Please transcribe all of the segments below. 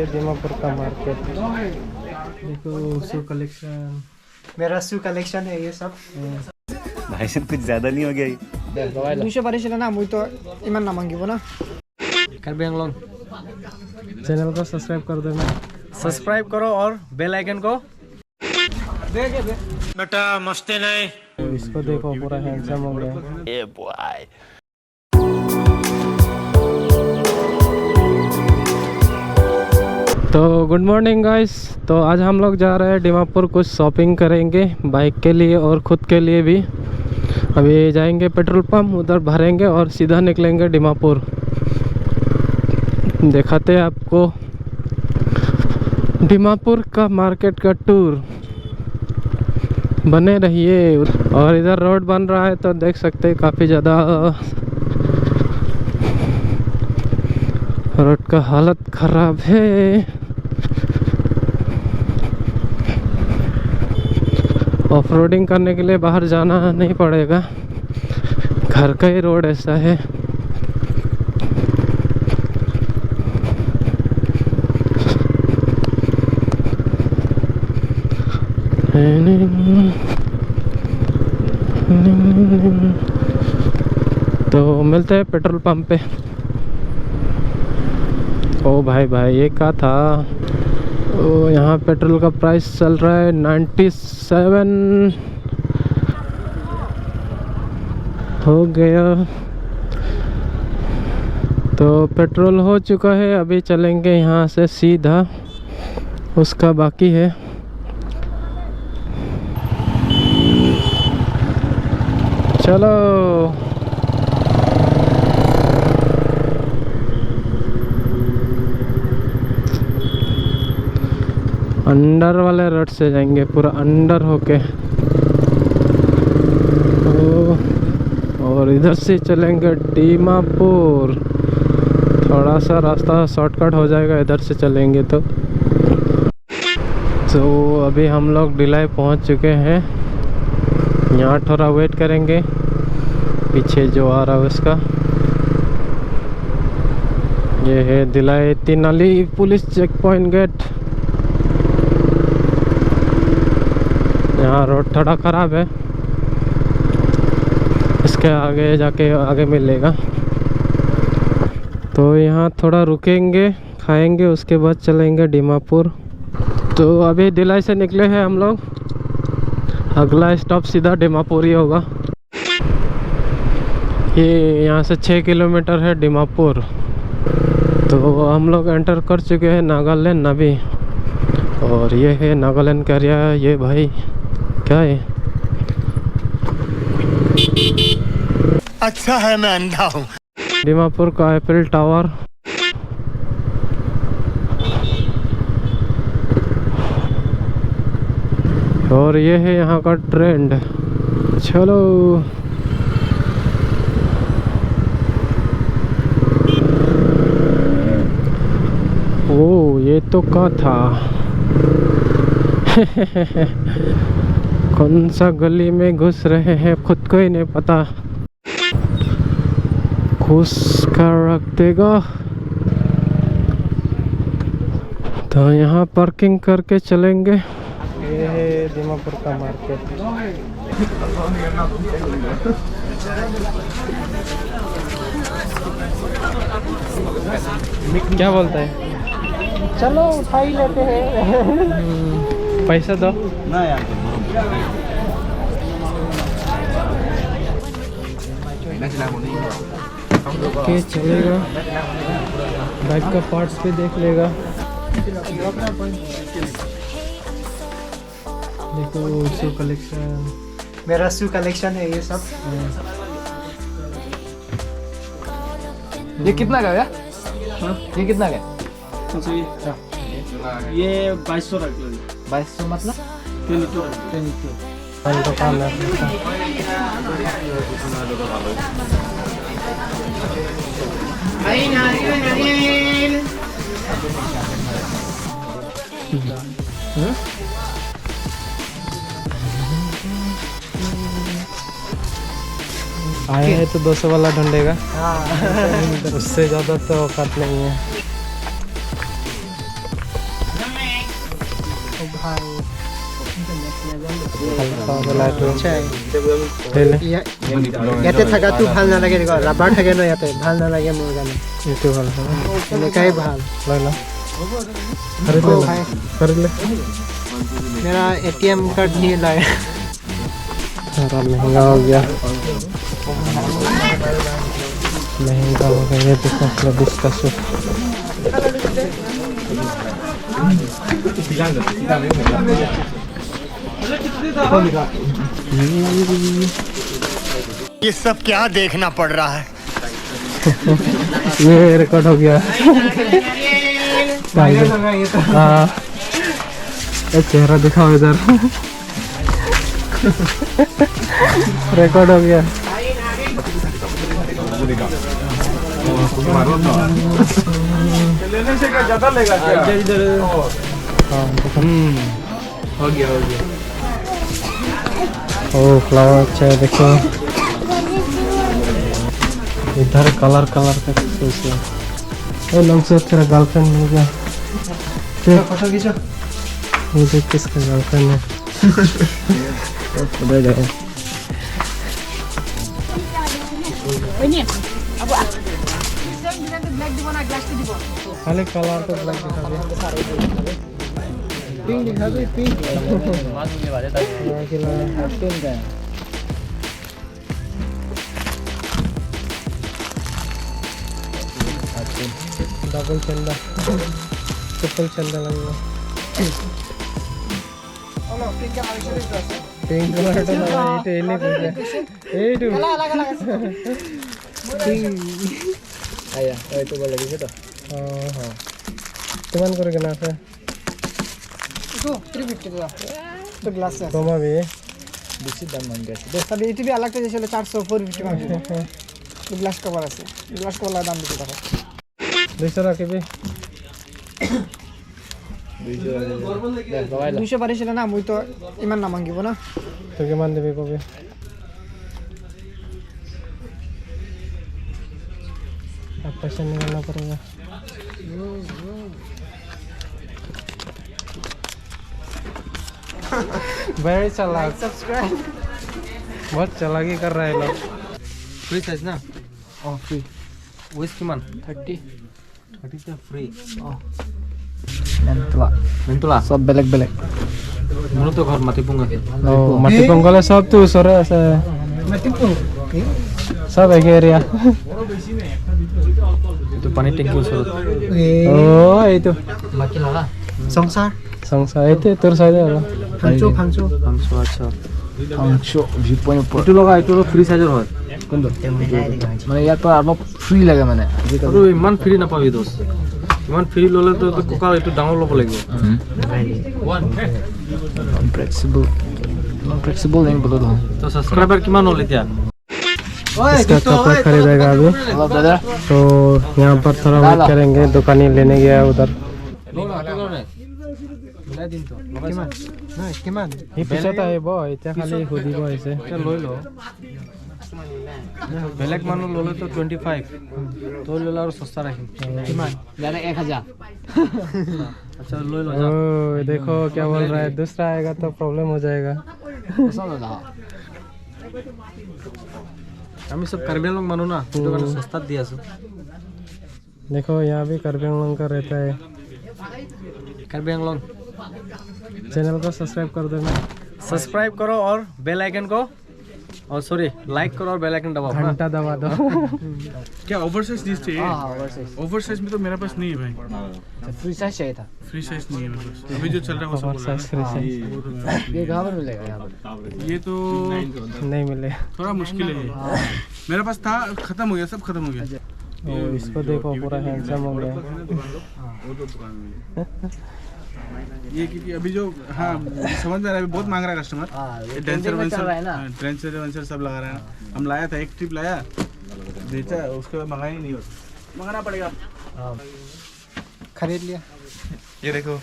दीमापुर का मार्केट। देखो shoe collection, मेरा शू कलेक्शन है ये सब। भाई साहब कुछ ज्यादा नहीं हो गया ये? 200 পাৰিছিলে না, মইতো ইমান নামাংগিব না। कार्बी आंगलोंग चैनल को सब्सक्राइब कर देना, सब्सक्राइब करो और बेल आइकन को बेटा मस्ती नहीं। इसको देखो पूरा हैंडसम हो गया। A boy. तो गुड मॉर्निंग गाइस। तो आज हम लोग जा रहे हैं दीमापुर, कुछ शॉपिंग करेंगे बाइक के लिए और ख़ुद के लिए भी। अभी जाएंगे पेट्रोल पंप, उधर भरेंगे और सीधा निकलेंगे दीमापुर। दिखाते हैं आपको दीमापुर का मार्केट का टूर, बने रहिए। और इधर रोड बन रहा है तो देख सकते हैं काफ़ी ज़्यादा रोड का हालत ख़राब है। ऑफ रोडिंग करने के लिए बाहर जाना नहीं पड़ेगा, घर का ही रोड ऐसा है। तो मिलते हैं पेट्रोल पंप पे। ओ भाई भाई ये क्या था? ओ यहाँ पेट्रोल का प्राइस चल रहा है 97 हो गया। तो पेट्रोल हो चुका है, अभी चलेंगे यहाँ से सीधा, उसका बाकी है। चलो अंडर वाले रोड से जाएंगे, पूरा अंडर होके। और इधर से चलेंगे दीमापुर। थोड़ा सा रास्ता शॉर्टकट हो जाएगा इधर से चलेंगे तो। अभी हम लोग भिलाई पहुंच चुके हैं। यहाँ थोड़ा वेट करेंगे, पीछे जो आ रहा है उसका। ये है Bhilai Tinali police check point gate. यहाँ रोड थोड़ा ख़राब है, इसके आगे जाके आगे मिलेगा। तो यहाँ थोड़ा रुकेंगे, खाएंगे, उसके बाद चलेंगे दीमापुर। तो अभी भिलाई से निकले हैं हम लोग, अगला स्टॉप सीधा दीमापुर ही होगा। ये यहाँ से 6 किलोमीटर है दीमापुर। तो हम लोग एंटर कर चुके हैं नागालैंड नाभी। और ये है नागालैंड का एरिया। ये भाई क्या है? अच्छा है मैं अंधा हूँ। दीमापुर का एफिल टावर। और ये है यहाँ का ट्रेंड। चलो ओ ये तो क्या था? कौन सा गली में घुस रहे हैं खुद को ही नहीं पता। घुस कर रख देगा। तो यहाँ पार्किंग करके चलेंगे। ये है दीमापुर का मार्केट। क्या बोलता है? चलो उठा ही लेते हैं। पैसा दो ना यार। ओके चलेगा। बाइक का पार्ट्स भी देख लेगा। देखो शू कलेक्शन, मेरा शू कलेक्शन है ये सब। ये कितना का गया? ये कितना का? ये 2200 रख लो। 2200 मतलब 22। दुकान है। आए हैं तो 200 वाला ढूंढेगा। उससे ज़्यादा तो औकात नहीं है। ভাই ইয়াতে থাকাটো ভাল নালাগে ৰাবাৰ থাকে ন ইয়াতে ভাল নালাগে মোৰ কাৰণে এইটো ভাল এনেকাই ভাল লৈ ল ओ भाई खरीद ले मेरा एटीएम कार्ड नहीं लाया थोड़ा महंगा हो गया महंगा हो गया ये देखो 20 का सूट ये सब क्या देखना पड़ रहा है। ये रिकॉर्ड हो गया हाँ चेहरा दिखाओ इधर रिकॉर्ड हो गया लेने से क्या ज्यादा लेगा क्या? हो गया ओ फ्लावर अच्छा है देखो इधर कलर कलर का कुछ है ओ लंग तेरा गर्लफ्रेंड मिल गया फोटो खींचो ये देख किसका गर्लफ्रेंड है उधर जाए खाली कलर तो ब्लैक दिखा दे पिंक दिखा दे पिंक डबल चंदा ट्रिपल चंदा लगेगा पिंक कलर तो लगा ये नहीं पूछे ए टू आया तो बोल लगी तो हां हां किमान करे ना से तो 350 का तो ग्लास है तोमा भी বেশি দাম মান গেছে দেখো এইটি আলাদা যেছিল 400 450 মান তো গ্লাস কভার আছে গ্লাস কভার দাম দিতে টাকা 200 রাখি भी 200 পারিছিল না মুই তো ইমান না মাঙ্গিব না তো কিমান দেবে কবে अब पैसा निकालना पड़ेगा वेरी चालाक सब्सक्राइब बहुत चालाकी कर रहा है लोग फ्री साइज ना ओ फ्री वेस्ट किमान 30 30 का फ्री মেন্তুলা সব বেলেগ বেলেগ মোৰো তো ঘৰ মাটি পুঙ্গা ओ माटी पंगले सब तो सरे আছে सब एक एरिया তো পানী টেংকি ওচৰত ओ এই তো বাকি লাগা সংসার সংসার এই তো তোর সাইডে হলো ফাংচো ফাংচো পাঁচশ আচ্ছা ফাংচো ভিউ পয়েন্ট পর এইটো লগা এইটো ফ্ৰী চাইজৰ হয় কোনটো মানে ইয়াৰ পৰা অলপ ফ্ৰী লাগে মানে আৰু ইমান ফ্ৰী নাপাবি দোস্ত ইমান ফ্ৰী ল'লে তো ককা এইটো ডাঙৰ ল'ব লাগিব फ्लेक्सिबल नहीं बोलो তো সাবস্ক্রাইবার কিমান হ'ল এতিয়া इसका कपड़ा खरीदेगा अभी हेलो ब्रदर तो यहाँ पर थोड़ा वेट करेंगे दुकानी लेने गया उधर ये पीछे तो है वो इतना खाली खुदी को ऐसे লৈ ল বেলেগ মানুহ ল'লে তো 25 তো ল'লে আৰু সস্তা ৰাখিম मैंने 1000 আচ্ছা লৈ ল ओ देखो क्या बोल रहा है दूसरा आएगा तो प्रॉब्लम हो जाएगा আমি সব কাৰ্বি আংলং মানুহ না সেইটো কাৰণে সস্তাত দি আছো देखो यहाँ भी कार्बी आंगलंग का रहता है কাৰ্বি আংলং चैनल को सब्सक्राइब कर देना सब्सक्राइब करो और बेल आइकन को और सॉरी लाइक करो और बेल आइकन दबाओ ना घंटा दबा दो क्या ओवरसाइज जींस चाहिए? ओवरसाइज ओवरसाइज में तो मेरे पास नहीं है भाई, फ्री साइज चाहिए था फ्री साइज नहीं है मेरे पास। अभी जो चल रहा है वो सब बोल रहा ये कहाँ पर मिलेगा यहाँ पर है। ये तो नहीं मिले थोड़ा मुश्किल है। मेरे पास था, खत्म हो गया, सब खत्म हो गया। ओ, इसको देखो पूरा हैंडसम हो गया ये क्योंकि अभी जो हाँ समझ में आ रहा है, बहुत मांग रहा है कस्टमर। ये डांसर वांसर सब लगा रहा है ना। हम लाया था, एक ट्रिप लाया बेचा, उसके बाद मंगाया ही नहीं, मंगाना पड़ेगा। खरीद लिया ये देखो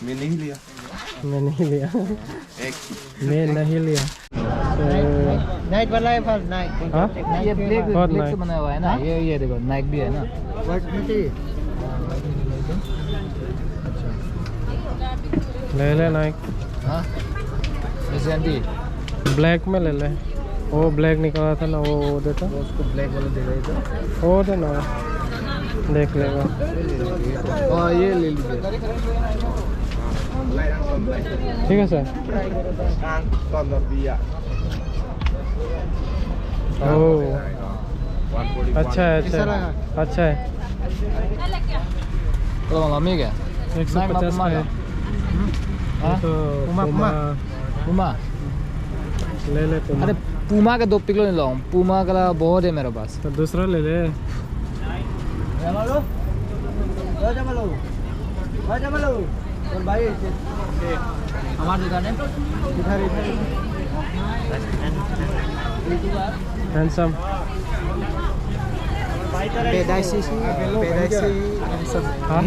मैं नहीं लिया, मैं नहीं लिया मैं नहीं लिया नाइट वाला है पर नाइट हाँ? ये ब्लैक बहुत ब्लैक से nice। बना हुआ है ना ये देखो नाइक भी है ना व्हाइट में चाहिए अच्छा ले ले नाइक हाँ एसएनटी ब्लैक में ले ले। वो ब्लैक निकाला था ना, वो देता। उसको ब्लैक वाला दे रहे थे। वो देना, देख लेगा। हाँ ये ले लीजिए। ठीक है सर। ओह अच्छा है, अच्छा है, अच्छा है। तो मम्मी क्या 150 का है। तो पूमा ले ले तुम। अरे पूमा का 2 किलो नहीं लाऊं, पूमा का बहुत है मेरे पास। तो दूसरा ले ले। हमारी दुकान है हैंडसम। पैदाइशी हाँ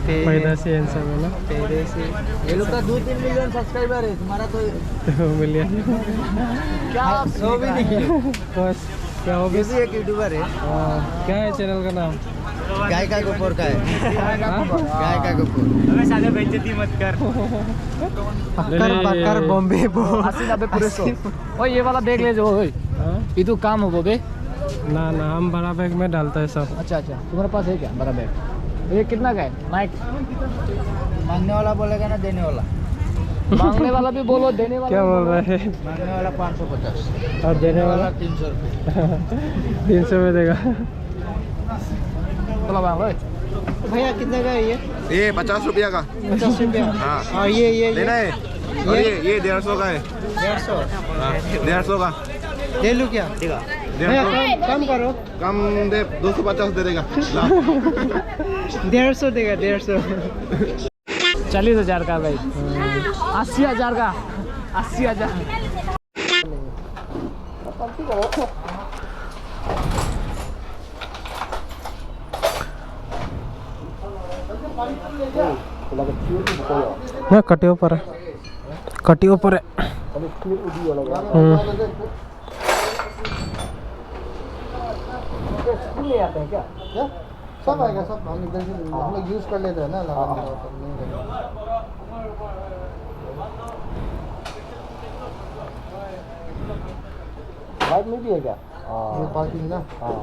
पैदाइशी हैंडसम है ना। ये लोग का 2-3 मिलियन सब्सक्राइबर है, तुम्हारा तो 2 मिलियन क्या सो भी नहीं है। बस क्या हो गया? एक यूट्यूबर है, क्या है चैनल का नाम? गाय का गोबर का है। गाय का गोबर। हमें साले बेइज्जती मत कर। कर बॉम्बे 80-90 पूरे 100। ओए ये वाला बैग ले जाओ। ओए ये तो काम हो बे। ना ना हम बड़ा बैग में डालता है सब। अच्छा अच्छा तुम्हारे पास है क्या बड़ा बैग? ये कितना का है नाइक? मांगने वाला बोलेगा ना देने वाला? मांगने वाला भी बोलो, देने वाला क्या बोल रहा है? मांगने वाला 550 और देने वाला 300 रुपये। 300 में देगा। चलो मांग लो। भैया कितने का है ये? ये 50 रुपया का। 50 रुपया। हाँ और ये लेना है। और ये 150 का है। 150 हाँ 150 का। ले लूँ क्या? 150 कम करो। कम दे 250 दे देगा। 150 देगा 150। 40,000 का भाई। 80,000 का। 80,000। ना कटियो पर है, कटियो पर है। ले आते हैं क्या? सब आएगा, सब हम इधर से हम लोग यूज कर लेते हैं ना लगाने का। बाइक में भी है क्या? ये पार्किंग ना। हाँ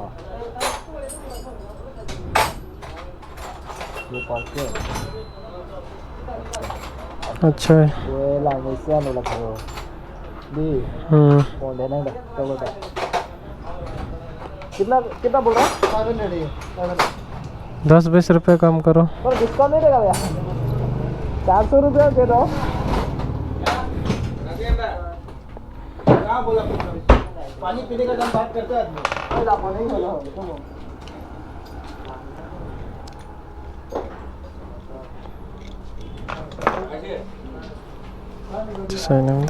ये पार्किंग। अच्छा है। ये लाइन से आने लगा हो। दी फोन देना है तो बता। कितना कितना बोल रहा है? 500 है। 10-20 रुपए कम करो। पर डिस्काउंट नहीं देगा भैया? 400 रुपये दे दो। पानी पीने का दाम बात करते हैं आदमी। नहीं बोला सही नहीं।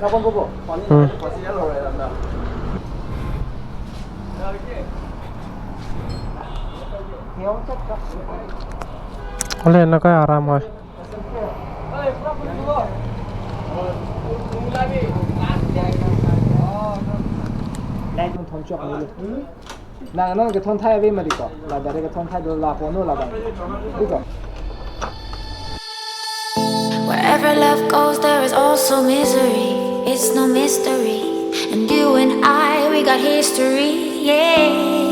बोले ना का आराम है। Nang cái thôn thay với mà đi có là để cái thôn thay đồ là của nó là bằng đi có. Wherever love goes, there is also misery. It's no mystery. And you and I, we got history, yeah.